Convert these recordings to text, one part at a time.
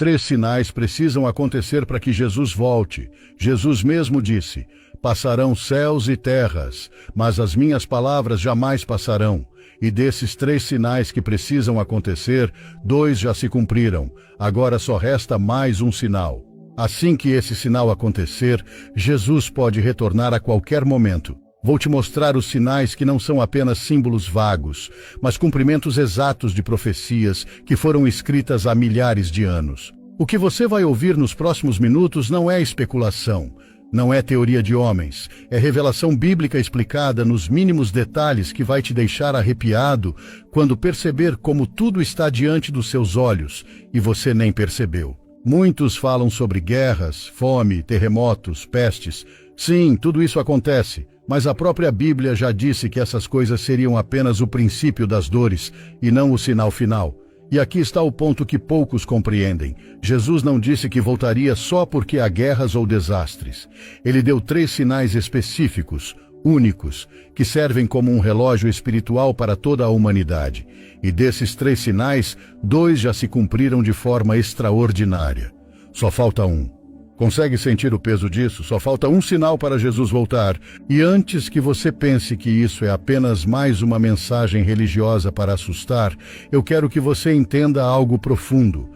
3 sinais precisam acontecer para que Jesus volte. Jesus mesmo disse: passarão céus e terras, mas as minhas palavras jamais passarão. E desses 3 sinais que precisam acontecer, 2 já se cumpriram. Agora só resta mais um sinal. Assim que esse sinal acontecer, Jesus pode retornar a qualquer momento. Vou te mostrar os sinais que não são apenas símbolos vagos, mas cumprimentos exatos de profecias que foram escritas há milhares de anos. O que você vai ouvir nos próximos minutos não é especulação, não é teoria de homens, é revelação bíblica explicada nos mínimos detalhes que vai te deixar arrepiado quando perceber como tudo está diante dos seus olhos e você nem percebeu. Muitos falam sobre guerras, fome, terremotos, pestes. Sim, tudo isso acontece, mas a própria Bíblia já disse que essas coisas seriam apenas o princípio das dores e não o sinal final. E aqui está o ponto que poucos compreendem. Jesus não disse que voltaria só porque há guerras ou desastres. Ele deu 3 sinais específicos, únicos, que servem como um relógio espiritual para toda a humanidade. E desses 3 sinais, 2 já se cumpriram de forma extraordinária. Só falta um. Consegue sentir o peso disso? Só falta um sinal para Jesus voltar. E antes que você pense que isso é apenas mais uma mensagem religiosa para assustar, eu quero que você entenda algo profundo.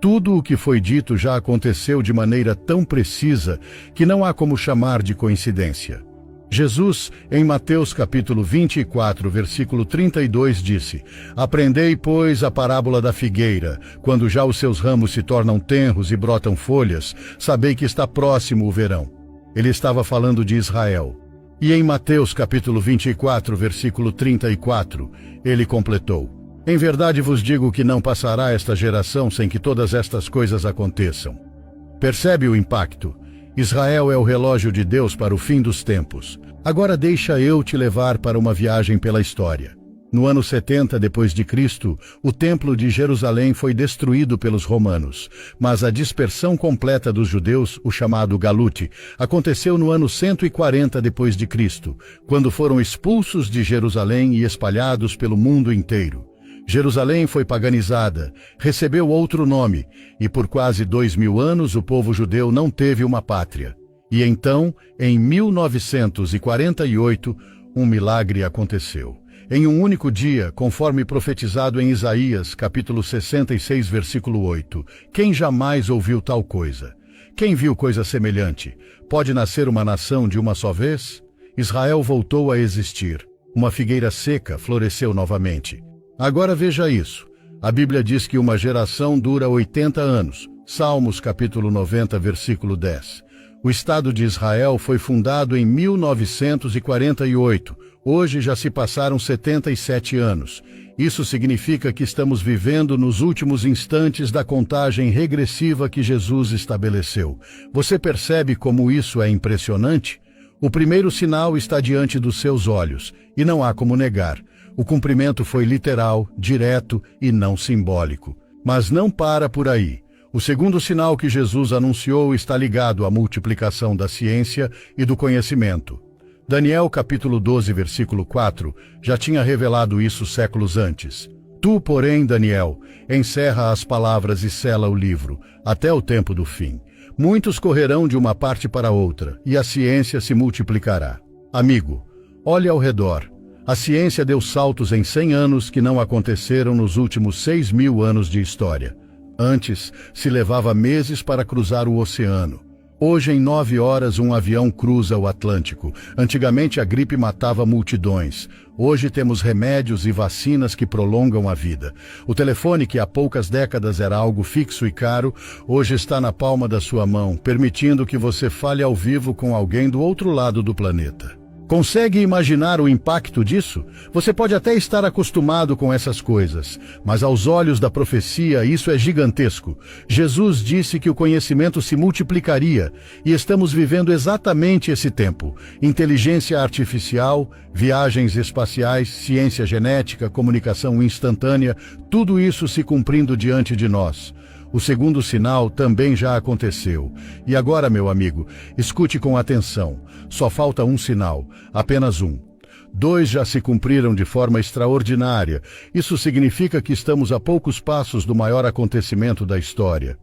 Tudo o que foi dito já aconteceu de maneira tão precisa que não há como chamar de coincidência. Jesus, em Mateus capítulo 24, versículo 32, disse: Aprendei, pois, a parábola da figueira. Quando já os seus ramos se tornam tenros e brotam folhas, sabei que está próximo o verão. Ele estava falando de Israel. E em Mateus capítulo 24, versículo 34, ele completou: Em verdade vos digo que não passará esta geração sem que todas estas coisas aconteçam. Percebe o impacto? Israel é o relógio de Deus para o fim dos tempos. Agora deixa eu te levar para uma viagem pela história. No ano 70 depois de Cristo, o Templo de Jerusalém foi destruído pelos romanos, mas a dispersão completa dos judeus, o chamado Galute, aconteceu no ano 140 depois de Cristo, quando foram expulsos de Jerusalém e espalhados pelo mundo inteiro. Jerusalém foi paganizada, recebeu outro nome, e por quase 2000 anos o povo judeu não teve uma pátria. E então, em 1948, um milagre aconteceu. Em um único dia, conforme profetizado em Isaías, capítulo 66, versículo 8, quem jamais ouviu tal coisa? Quem viu coisa semelhante? Pode nascer uma nação de uma só vez? Israel voltou a existir. Uma figueira seca floresceu novamente. Agora veja isso. A Bíblia diz que uma geração dura 80 anos. Salmos capítulo 90, versículo 10. O Estado de Israel foi fundado em 1948. Hoje já se passaram 77 anos. Isso significa que estamos vivendo nos últimos instantes da contagem regressiva que Jesus estabeleceu. Você percebe como isso é impressionante? O primeiro sinal está diante dos seus olhos, e não há como negar. O cumprimento foi literal, direto e não simbólico. Mas não para por aí. O segundo sinal que Jesus anunciou está ligado à multiplicação da ciência e do conhecimento. Daniel capítulo 12, versículo 4, já tinha revelado isso séculos antes. Tu, porém, Daniel, encerra as palavras e sela o livro, até o tempo do fim. Muitos correrão de uma parte para outra, e a ciência se multiplicará. Amigo, olhe ao redor. A ciência deu saltos em 100 anos que não aconteceram nos últimos 6.000 anos de história. Antes, se levava meses para cruzar o oceano. Hoje, em 9 horas, um avião cruza o Atlântico. Antigamente, a gripe matava multidões. Hoje temos remédios e vacinas que prolongam a vida. O telefone, que há poucas décadas era algo fixo e caro, hoje está na palma da sua mão, permitindo que você fale ao vivo com alguém do outro lado do planeta. Consegue imaginar o impacto disso? Você pode até estar acostumado com essas coisas, mas aos olhos da profecia isso é gigantesco. Jesus disse que o conhecimento se multiplicaria, e estamos vivendo exatamente esse tempo. Inteligência artificial, viagens espaciais, ciência genética, comunicação instantânea, tudo isso se cumprindo diante de nós. O segundo sinal também já aconteceu. E agora, meu amigo, escute com atenção. Só falta um sinal, apenas um. 2 já se cumpriram de forma extraordinária. Isso significa que estamos a poucos passos do maior acontecimento da história.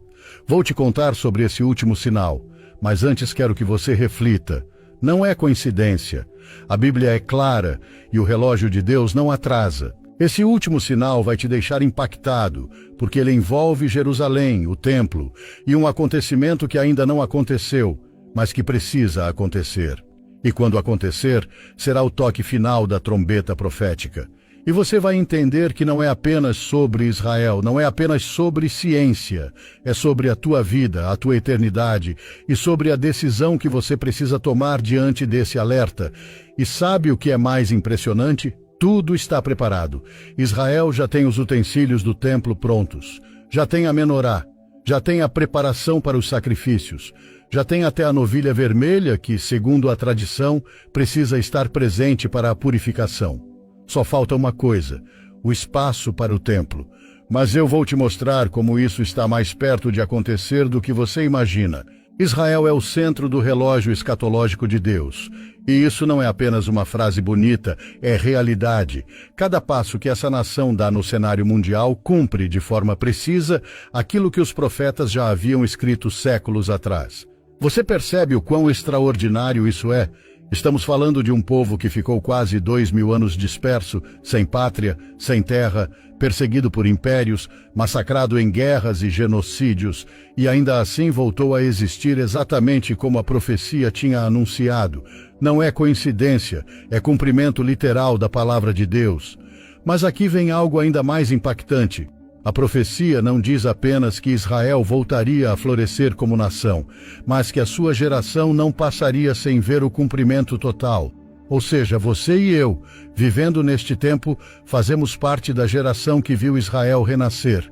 Vou te contar sobre esse último sinal, mas antes quero que você reflita. Não é coincidência. A Bíblia é clara e o relógio de Deus não atrasa. Esse último sinal vai te deixar impactado, porque ele envolve Jerusalém, o templo, e um acontecimento que ainda não aconteceu, mas que precisa acontecer. E quando acontecer, será o toque final da trombeta profética. E você vai entender que não é apenas sobre Israel, não é apenas sobre ciência, é sobre a tua vida, a tua eternidade e sobre a decisão que você precisa tomar diante desse alerta. E sabe o que é mais impressionante? Tudo está preparado. Israel já tem os utensílios do templo prontos, já tem a menorá, já tem a preparação para os sacrifícios, já tem até a novilha vermelha que, segundo a tradição, precisa estar presente para a purificação. Só falta uma coisa, o espaço para o templo. Mas eu vou te mostrar como isso está mais perto de acontecer do que você imagina. Israel é o centro do relógio escatológico de Deus. E isso não é apenas uma frase bonita, é realidade. Cada passo que essa nação dá no cenário mundial cumpre de forma precisa aquilo que os profetas já haviam escrito séculos atrás. Você percebe o quão extraordinário isso é? Estamos falando de um povo que ficou quase 2000 anos disperso, sem pátria, sem terra, perseguido por impérios, massacrado em guerras e genocídios, e ainda assim voltou a existir exatamente como a profecia tinha anunciado. Não é coincidência, é cumprimento literal da palavra de Deus. Mas aqui vem algo ainda mais impactante. A profecia não diz apenas que Israel voltaria a florescer como nação, mas que a sua geração não passaria sem ver o cumprimento total. Ou seja, você e eu, vivendo neste tempo, fazemos parte da geração que viu Israel renascer.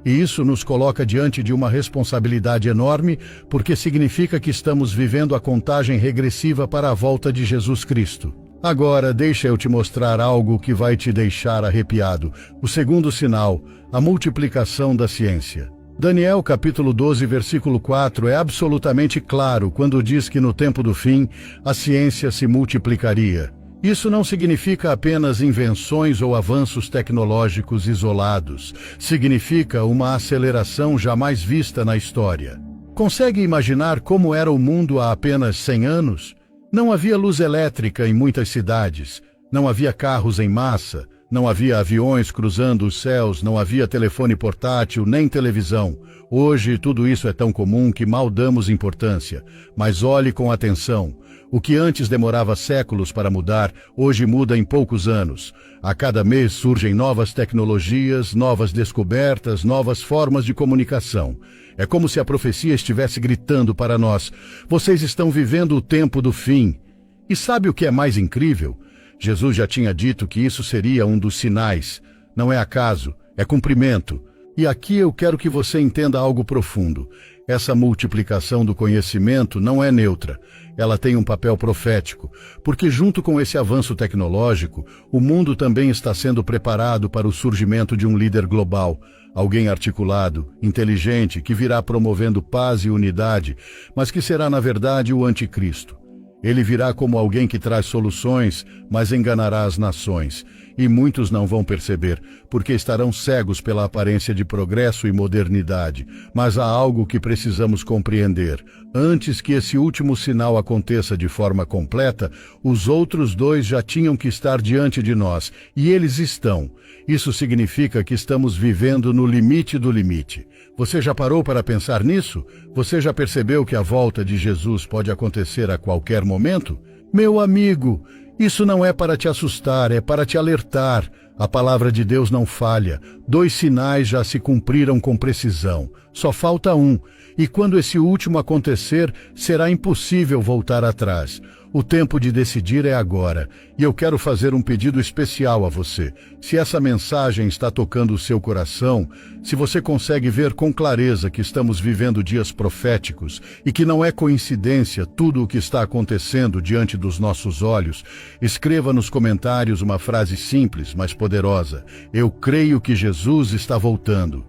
E isso nos coloca diante de uma responsabilidade enorme, porque significa que estamos vivendo a contagem regressiva para a volta de Jesus Cristo. Agora, deixa eu te mostrar algo que vai te deixar arrepiado. O segundo sinal, a multiplicação da ciência. Daniel capítulo 12, versículo 4 é absolutamente claro quando diz que no tempo do fim, a ciência se multiplicaria. Isso não significa apenas invenções ou avanços tecnológicos isolados. Significa uma aceleração jamais vista na história. Consegue imaginar como era o mundo há apenas 100 anos? Não havia luz elétrica em muitas cidades, não havia carros em massa, não havia aviões cruzando os céus, não havia telefone portátil, nem televisão. Hoje tudo isso é tão comum que mal damos importância. Mas olhe com atenção. O que antes demorava séculos para mudar, hoje muda em poucos anos. A cada mês surgem novas tecnologias, novas descobertas, novas formas de comunicação. É como se a profecia estivesse gritando para nós: vocês estão vivendo o tempo do fim. E sabe o que é mais incrível? Jesus já tinha dito que isso seria um dos sinais. Não é acaso, é cumprimento. E aqui eu quero que você entenda algo profundo. Essa multiplicação do conhecimento não é neutra. Ela tem um papel profético, porque junto com esse avanço tecnológico, o mundo também está sendo preparado para o surgimento de um líder global. Alguém articulado, inteligente, que virá promovendo paz e unidade, mas que será, na verdade, o anticristo. Ele virá como alguém que traz soluções, mas enganará as nações. E muitos não vão perceber, porque estarão cegos pela aparência de progresso e modernidade. Mas há algo que precisamos compreender. Antes que esse último sinal aconteça de forma completa, os outros dois já tinham que estar diante de nós, e eles estão. Isso significa que estamos vivendo no limite do limite. Você já parou para pensar nisso? Você já percebeu que a volta de Jesus pode acontecer a qualquer momento? Meu amigo, isso não é para te assustar, é para te alertar. A palavra de Deus não falha. 2 sinais já se cumpriram com precisão. Só falta um. E quando esse último acontecer, será impossível voltar atrás. O tempo de decidir é agora. E eu quero fazer um pedido especial a você. Se essa mensagem está tocando o seu coração, se você consegue ver com clareza que estamos vivendo dias proféticos e que não é coincidência tudo o que está acontecendo diante dos nossos olhos, escreva nos comentários uma frase simples, mas poderosa. Eu creio que Jesus está voltando.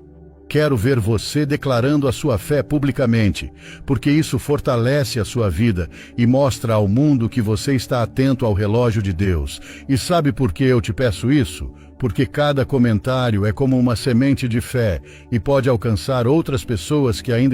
Quero ver você declarando a sua fé publicamente, porque isso fortalece a sua vida e mostra ao mundo que você está atento ao relógio de Deus. E sabe por que eu te peço isso? Porque cada comentário é como uma semente de fé e pode alcançar outras pessoas que ainda